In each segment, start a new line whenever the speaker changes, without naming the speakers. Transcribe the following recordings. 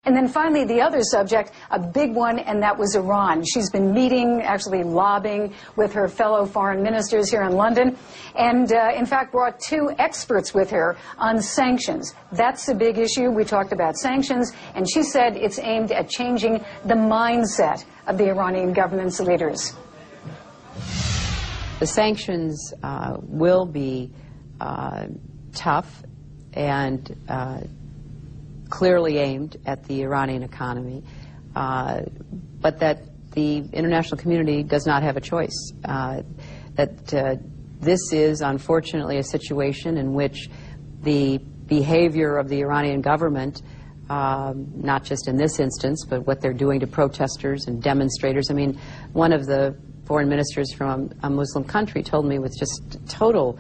And then finally, the other subject, a big one, and that was Iran. She's been meeting, actually lobbying with her fellow foreign ministers here in London, and in fact brought two experts with her on sanctions. That's a big issue. We talked about sanctions, and she said it's aimed at changing the mindset of the Iranian government's leaders.
The sanctions will be tough and clearly aimed at the Iranian economy, but that the international community does not have a choice. This is, unfortunately, a situation in which the behavior of the Iranian government, not just in this instance, but what they're doing to protesters and demonstrators. I mean, one of the foreign ministers from a Muslim country told me with just total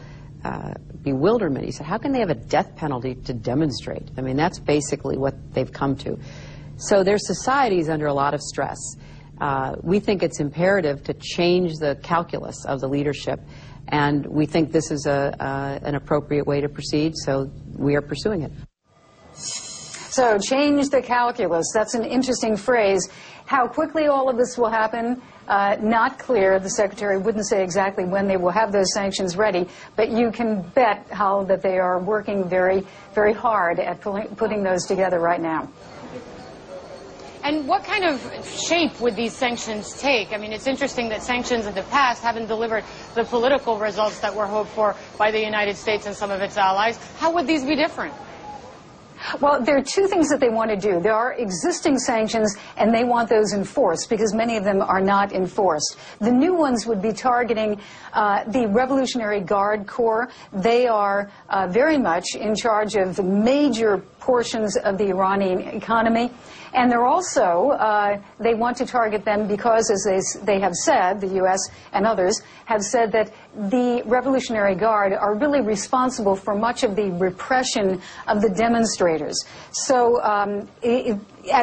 bewilderment. He said, how can they have a death penalty to demonstrate? I mean, that's basically what they've come to. So their society is under a lot of stress. We think it's imperative to change the calculus of the leadership, and we think this is an appropriate way to proceed, so we are pursuing it.
So change the calculus. That's an interesting phrase. How quickly all of this will happen, not clear. The Secretary wouldn't say exactly when they will have those sanctions ready, but you can bet, Hal, that they are working very, very hard at putting those together right now.
And what kind of shape would these sanctions take? I mean, it's interesting that sanctions in the past haven't delivered the political results that were hoped for by the United States and some of its allies. How would these be different?
Well, there are two things that they want to do. There are existing sanctions, and they want those enforced, because many of them are not enforced. The new ones would be targeting the Revolutionary Guard Corps. They are very much in charge of major portions of the Iranian economy. And they're also, they want to target them because, as they have said, the U.S. and others have said that the Revolutionary Guard are really responsible for much of the repression of the demonstrators. So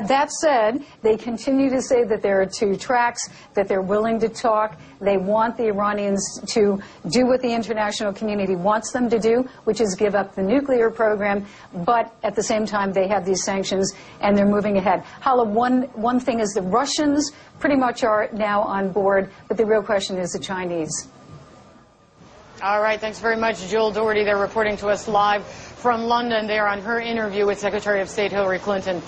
that said, they continue to say that there are two tracks, that they're willing to talk. They want the Iranians to do what the international community wants them to do, which is give up the nuclear program, but at the same time they have these sanctions and they're moving ahead. Hala, one thing is the Russians pretty much are now on board, but the real question is the Chinese.
All right, thanks very much, Jill Doherty. They're reporting to us live from London. They are on her interview with Secretary of State Hillary Clinton.